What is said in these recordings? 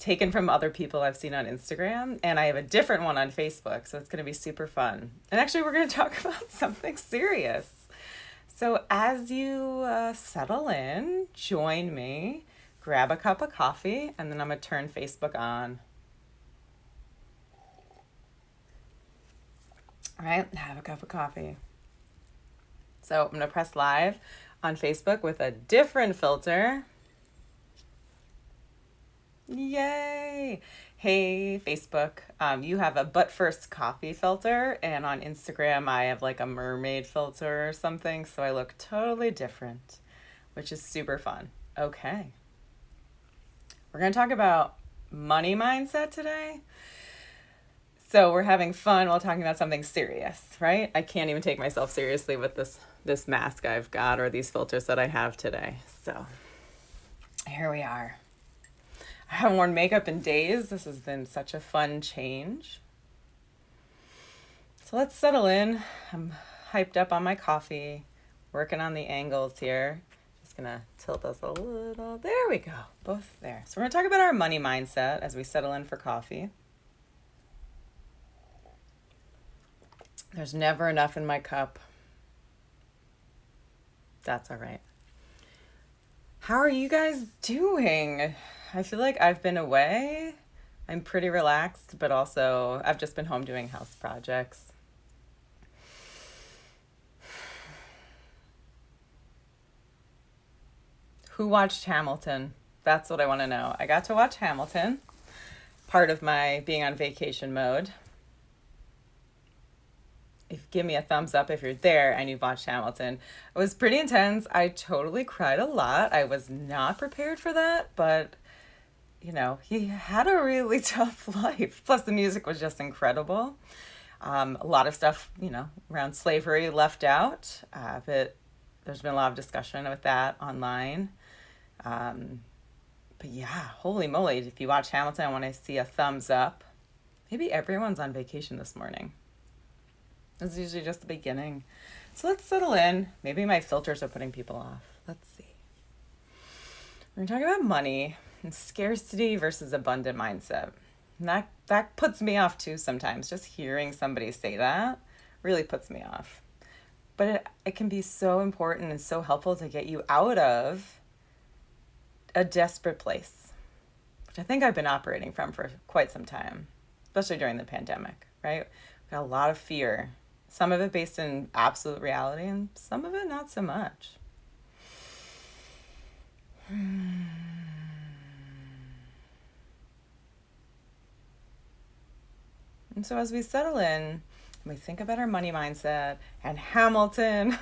taken from other people I've seen on Instagram, and I have a different one on Facebook, so it's going to be super fun. And actually, we're going to talk about something serious. So as you settle in, join me, grab a cup of coffee, and then I'm going to turn Facebook on. All right, have a cup of coffee. So I'm going to press live on Facebook with a different filter. Yay! Hey, Facebook. You have a but first coffee filter, and on Instagram, I have like a mermaid filter or something, so I look totally different, which is super fun. Okay. We're going to talk about money mindset today. So we're having fun while talking about something serious, right? I can't even take myself seriously with this mask I've got or these filters that I have today. So here we are. I haven't worn makeup in days. This has been such a fun change. So let's settle in. I'm hyped up on my coffee, working on the angles here. Just gonna tilt us a little. There we go, both there. So we're gonna talk about our money mindset as we settle in for coffee. There's never enough in my cup. That's all right. How are you guys doing? I feel like I've been away. I'm pretty relaxed, but also I've just been home doing house projects. Who watched Hamilton? That's what I want to know. I got to watch Hamilton, part of my being on vacation mode. Give me a thumbs up if you're there and you've watched Hamilton. It was pretty intense. I totally cried a lot. I was not prepared for that, but you know, he had a really tough life. Plus the music was just incredible. A lot of stuff, you know, around slavery left out, but there's been a lot of discussion with that online. But yeah, holy moly, if you watch Hamilton, I want to see a thumbs up. Maybe everyone's on vacation this morning. It's usually just the beginning. So let's settle in. Maybe my filters are putting people off. Let's see. We're going to talk about money and scarcity versus abundant mindset. And that puts me off too sometimes. Just hearing somebody say that really puts me off. But it can be so important and so helpful to get you out of a desperate place, which I think I've been operating from for quite some time, especially during the pandemic, right? We've got a lot of fear. Some of it based in absolute reality and some of it not so much. And so as we settle in, we think about our money mindset and Hamilton,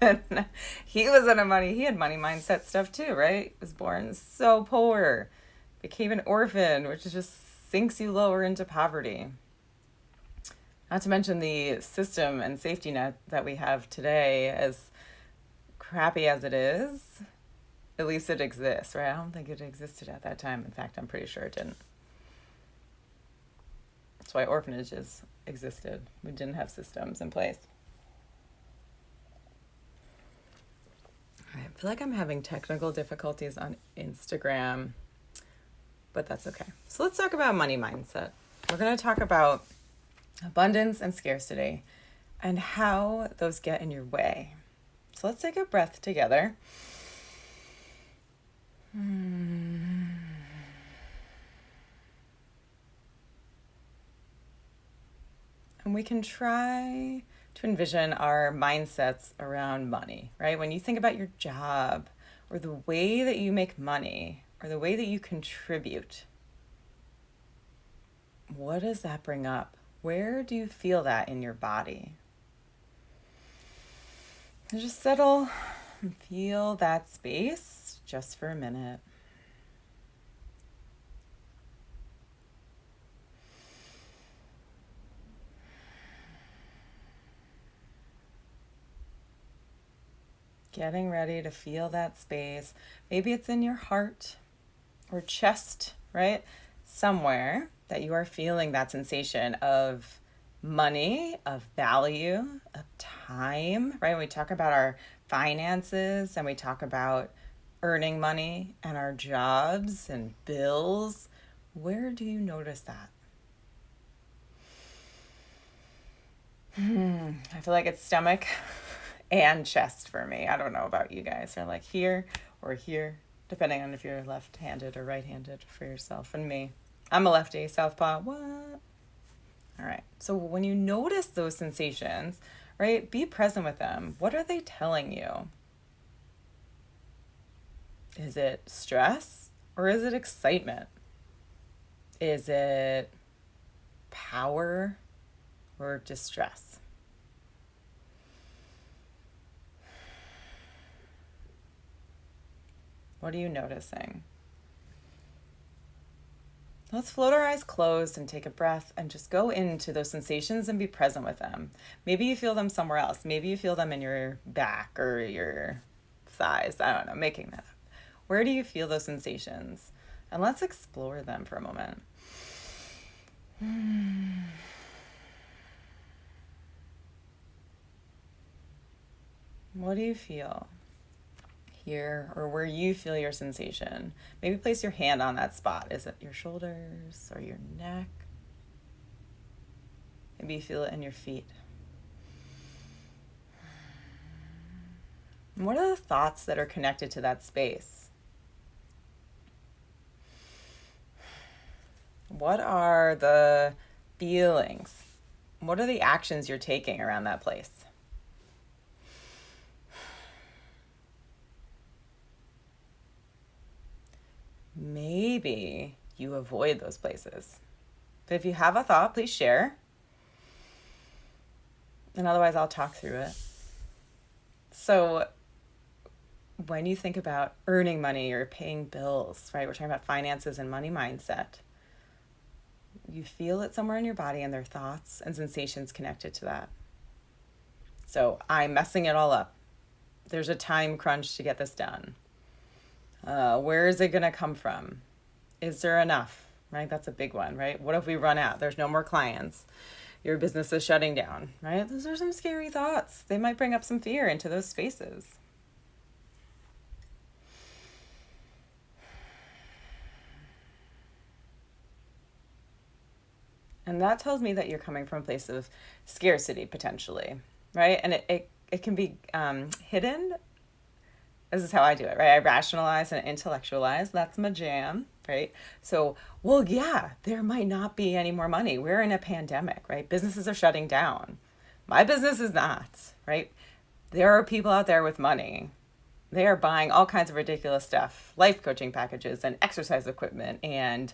and he had money mindset stuff too, right? He was born so poor, became an orphan, which just sinks you lower into poverty. Not to mention the system and safety net that we have today, as crappy as it is, at least it exists, right? I don't think it existed at that time. In fact, I'm pretty sure it didn't. That's why orphanages existed. We didn't have systems in place. All right, I feel like I'm having technical difficulties on Instagram, but that's okay. So let's talk about money mindset. We're going to talk about abundance and scarcity and how those get in your way. So let's take a breath together. And we can try to envision our mindsets around money, right? When you think about your job or the way that you make money or the way that you contribute, what does that bring up? Where do you feel that in your body? And just settle and feel that space just for a minute. Getting ready to feel that space. Maybe it's in your heart or chest, right? Somewhere that you are feeling that sensation of money, of value, of time, right? When we talk about our finances and we talk about earning money and our jobs and bills, Where do you notice that? I feel like it's stomach and chest for me. I don't know about you guys. They're like here or here, depending on if you're left-handed or right-handed for yourself and me. I'm a lefty, southpaw. What? All right. So when you notice those sensations, right, be present with them. What are they telling you? Is it stress or is it excitement? Is it power or distress? What are you noticing? Let's float our eyes closed and take a breath and just go into those sensations and be present with them. Maybe you feel them somewhere else. Maybe you feel them in your back or your thighs. I don't know, making that up. Where do you feel those sensations? And let's explore them for a moment. What do you feel here or where you feel your sensation? Maybe place your hand on that spot. Is it your shoulders or your neck? Maybe you feel it in your feet. And what are the thoughts that are connected to that space? What are the feelings? What are the actions you're taking around that place? Maybe you avoid those places. But if you have a thought, please share. And otherwise, I'll talk through it. So, when you think about earning money or paying bills, right? We're talking about finances and money mindset. You feel it somewhere in your body and there are thoughts and sensations connected to that. So, I'm messing it all up. There's a time crunch to get this done. Where is it going to come from? Is there enough? Right? That's a big one, right? What if we run out? There's no more clients. Your business is shutting down, right? Those are some scary thoughts. They might bring up some fear into those spaces. And that tells me that you're coming from a place of scarcity potentially, right? And it can be hidden. This is how I do it, right? I rationalize and intellectualize. That's my jam, right? So, well, yeah, there might not be any more money. We're in a pandemic, right? Businesses are shutting down. My business is not, right? There are people out there with money. They are buying all kinds of ridiculous stuff, life coaching packages and exercise equipment and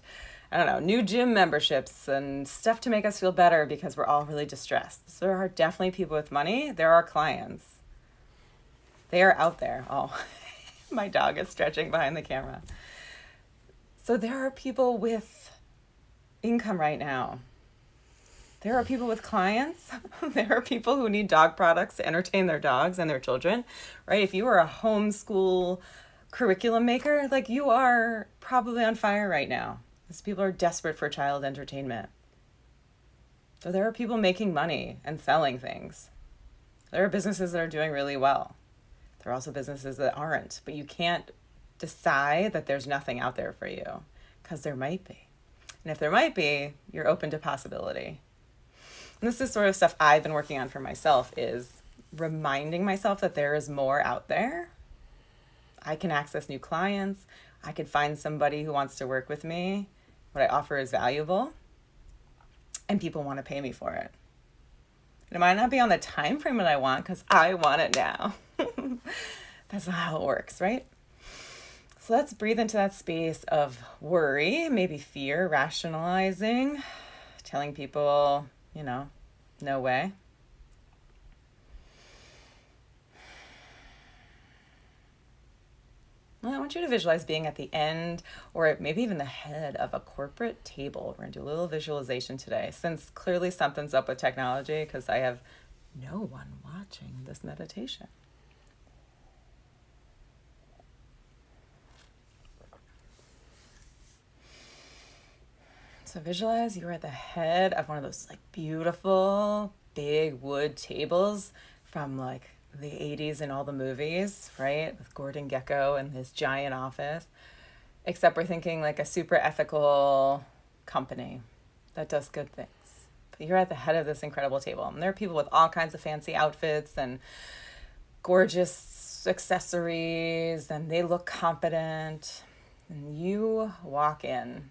I don't know, new gym memberships and stuff to make us feel better because we're all really distressed. So there are definitely people with money. There are clients. They are out there. Oh, my dog is stretching behind the camera. So there are people with income right now. There are people with clients. There are people who need dog products to entertain their dogs and their children, right? If you are a homeschool curriculum maker, like you are probably on fire right now. Because people are desperate for child entertainment. So there are people making money and selling things. There are businesses that are doing really well. There are also businesses that aren't. But you can't decide that there's nothing out there for you. Because there might be. And if there might be, you're open to possibility. And this is sort of stuff I've been working on for myself is reminding myself that there is more out there. I can access new clients. I could find somebody who wants to work with me. What I offer is valuable. And people want to pay me for it. It might not be on the time frame that I want because I want it now. That's not how it works, right? So let's breathe into that space of worry, maybe fear, rationalizing, telling people, no way. Well, I want you to visualize being at the end or maybe even the head of a corporate table. We're going to do a little visualization today since clearly something's up with technology because I have no one watching this meditation. So visualize you're at the head of one of those like beautiful big wood tables from like the 80s in all the movies, right? With Gordon Gekko and his giant office. except we're thinking like a super ethical company that does good things. But you're at the head of this incredible table, and there are people with all kinds of fancy outfits and gorgeous accessories, and they look confident. And you walk in,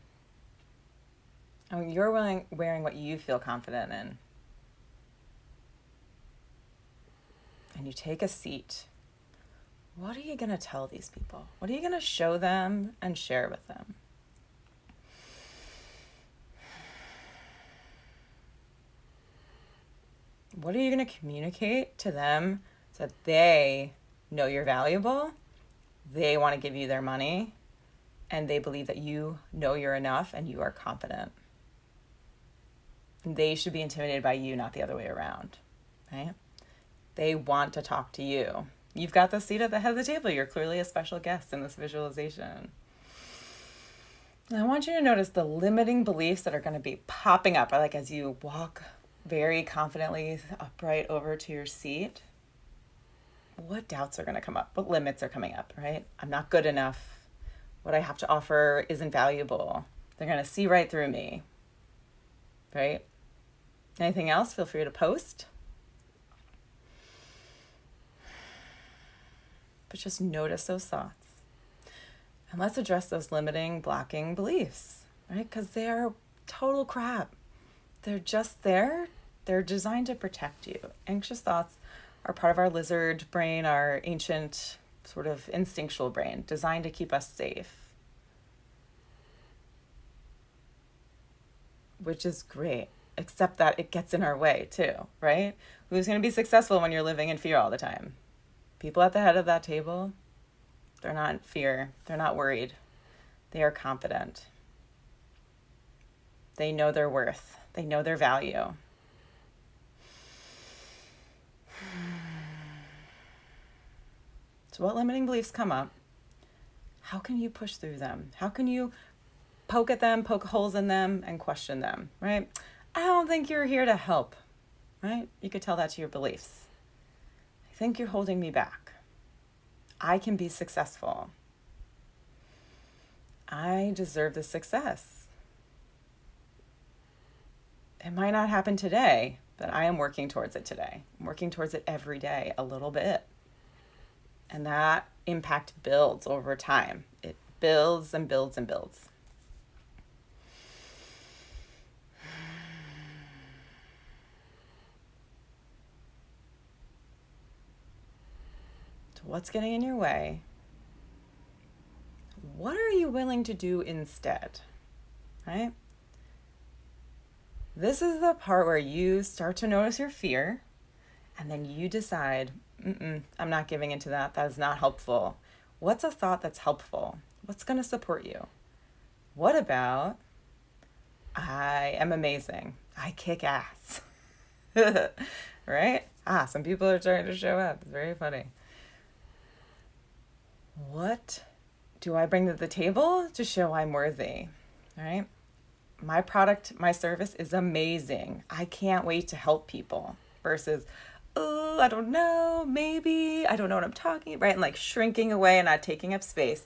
and you're wearing what you feel confident in. And you take a seat. What are you going to tell these people? What are you going to show them and share with them? What are you going to communicate to them so that they know you're valuable, they want to give you their money, and they believe that you know you're enough and you are confident? They should be intimidated by you, not the other way around, right? They want to talk to you. You've got the seat at the head of the table. You're clearly a special guest in this visualization. And I want you to notice the limiting beliefs that are going to be popping up, like as you walk very confidently upright over to your seat. What doubts are going to come up? What limits are coming up, right? I'm not good enough. What I have to offer isn't valuable. They're going to see right through me, right? Anything else? Feel free to post. But just notice those thoughts. And let's address those limiting, blocking beliefs, right? Because they are total crap. They're just there. They're designed to protect you. Anxious thoughts are part of our lizard brain, our ancient sort of instinctual brain, designed to keep us safe. Which is great, except that it gets in our way too, right? Who's going to be successful when you're living in fear all the time? People at the head of that table, they're not in fear. They're not worried. They are confident. They know their worth. They know their value. So what limiting beliefs come up? How can you push through them? How can you poke at them, poke holes in them, and question them, right? I don't think you're here to help, right? You could tell that to your beliefs. I think you're holding me back. I can be successful. I deserve the success. It might not happen today, but I am working towards it today. I'm working towards it every day, a little bit. And that impact builds over time. It builds and builds and builds. So what's getting in your way? What are you willing to do instead? Right? This is the part where you start to notice your fear, and then you decide, I'm not giving into that. That is not helpful. What's a thought that's helpful? What's going to support you? What about, I am amazing. I kick ass. Right? Some people are starting to show up. It's very funny. What do I bring to the table to show I'm worthy? All right? My product, my service is amazing. I can't wait to help people. Versus, oh, I don't know, maybe, I don't know what I'm talking about, right? And like shrinking away and not taking up space.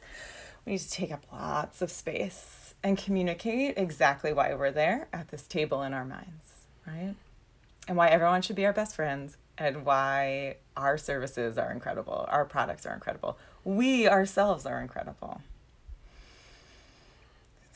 We need to take up lots of space and communicate exactly why we're there at this table in our minds, right? And why everyone should be our best friends, and why our services are incredible, our products are incredible, we ourselves are incredible.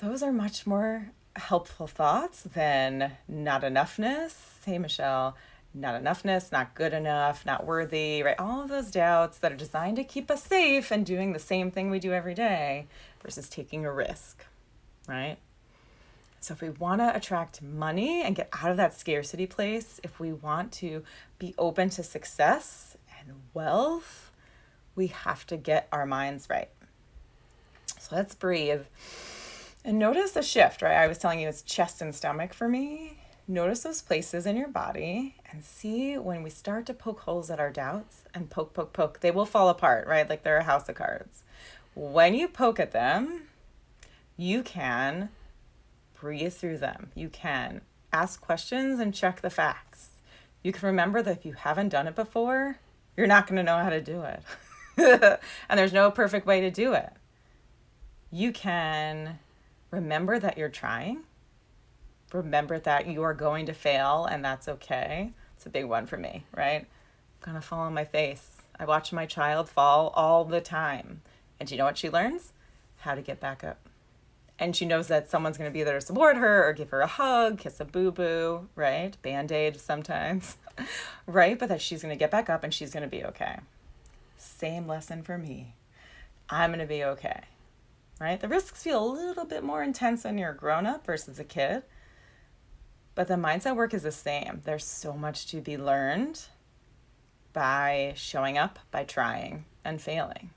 Those are much more helpful thoughts than not enoughness. Hey, Michelle, not enoughness, not good enough, not worthy, right? All of those doubts that are designed to keep us safe and doing the same thing we do every day versus taking a risk, right? So if we want to attract money and get out of that scarcity place, if we want to be open to success and wealth, we have to get our minds right. So let's breathe. And notice the shift, right? I was telling you it's chest and stomach for me. Notice those places in your body and see when we start to poke holes at our doubts and poke, they will fall apart, right? Like they're a house of cards. When you poke at them, you can breathe through them. You can ask questions and check the facts. You can remember that if you haven't done it before, you're not going to know how to do it. And there's no perfect way to do it. You can remember that you're trying. Remember that you are going to fail and that's okay. It's a big one for me, right? I'm gonna fall on my face. I watch my child fall all the time. And do you know what she learns? How to get back up. And she knows that someone's going to be there to support her or give her a hug, kiss a boo-boo, right? Band-aid sometimes, right? But that she's going to get back up and she's going to be okay. Same lesson for me. I'm going to be okay, right? The risks feel a little bit more intense when you're a grown-up versus a kid, but the mindset work is the same. There's so much to be learned by showing up, by trying and failing.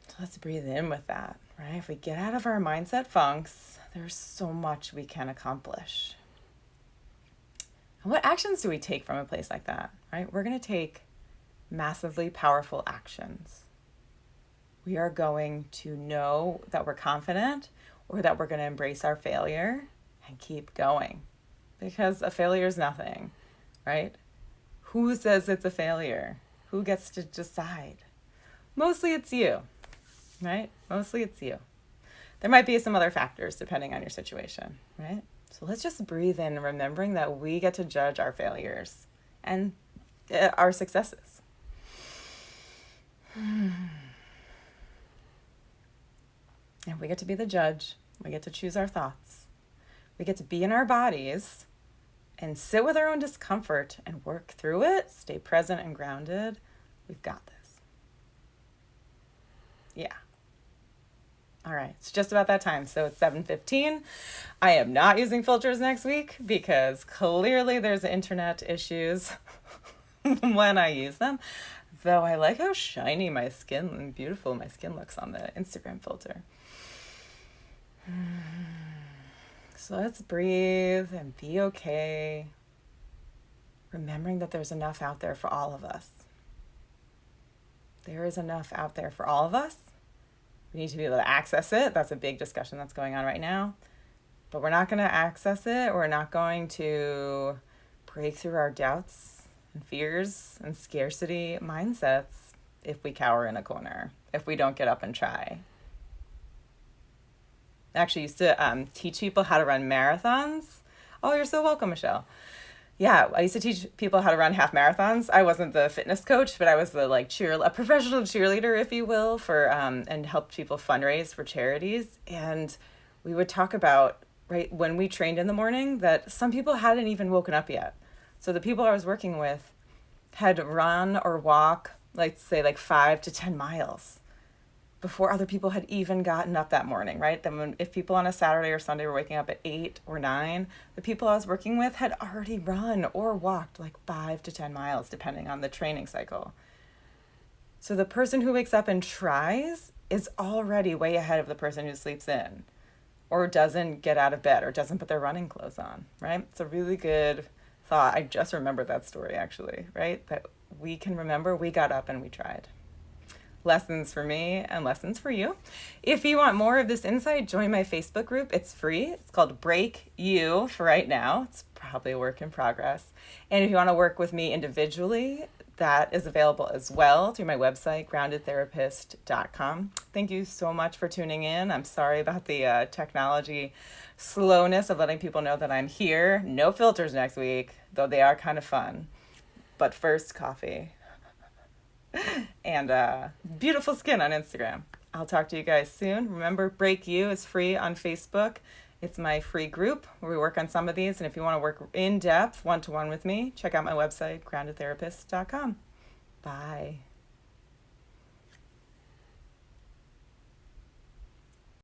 So let's breathe in with that, right? If we get out of our mindset funks, there's so much we can accomplish. And what actions do we take from a place like that, right? We're going to take massively powerful actions. We are going to know that we're confident or that we're going to embrace our failure and keep going, because a failure is nothing, right? Who says it's a failure? Who gets to decide? Mostly it's you, right? Mostly it's you. There might be some other factors depending on your situation, right? So let's just breathe in, remembering that we get to judge our failures and our successes. And we get to be the judge. We get to choose our thoughts. We get to be in our bodies and sit with our own discomfort and work through it. Stay present and grounded. We've got this. Yeah. All right, it's just about that time. So it's 7:15. I am not using filters next week because clearly there's internet issues when I use them. Though I like how shiny my skin and beautiful my skin looks on the Instagram filter. So let's breathe and be okay. Remembering that there's enough out there for all of us. There is enough out there for all of us. We need to be able to access it. That's a big discussion that's going on right now. But we're not going to access it. We're not going to break through our doubts and fears and scarcity mindsets if we cower in a corner, if we don't get up and try. I actually used to teach people how to run marathons. Oh, you're so welcome, Michelle. Yeah, I used to teach people how to run half marathons. I wasn't the fitness coach, but I was the a professional cheerleader, if you will, for and helped people fundraise for charities. And we would talk about, right, when we trained in the morning, that some people hadn't even woken up yet. So the people I was working with had run or walk, let's say 5 to 10 miles before other people had even gotten up that morning, right? Then if people on a Saturday or Sunday were waking up at 8 or 9, the people I was working with had already run or walked 5 to 10 miles, depending on the training cycle. So the person who wakes up and tries is already way ahead of the person who sleeps in or doesn't get out of bed or doesn't put their running clothes on, right? It's a really good thought. I just remembered that story, actually, right? That we can remember we got up and we tried. Lessons for me and lessons for you. If you want more of this insight, join my Facebook group. It's free. It's called Break You for right now. It's probably a work in progress. And if you want to work with me individually, that is available as well through my website, groundedtherapist.com. Thank you so much for tuning in. I'm sorry about the technology slowness of letting people know that I'm here. No filters next week, though they are kind of fun. But first, coffee. And beautiful skin on Instagram. I'll talk to you guys soon. Remember, Break You is free on Facebook. It's my free group where we work on some of these. And if you want to work in depth, one-to-one with me, check out my website, groundedtherapist.com. Bye.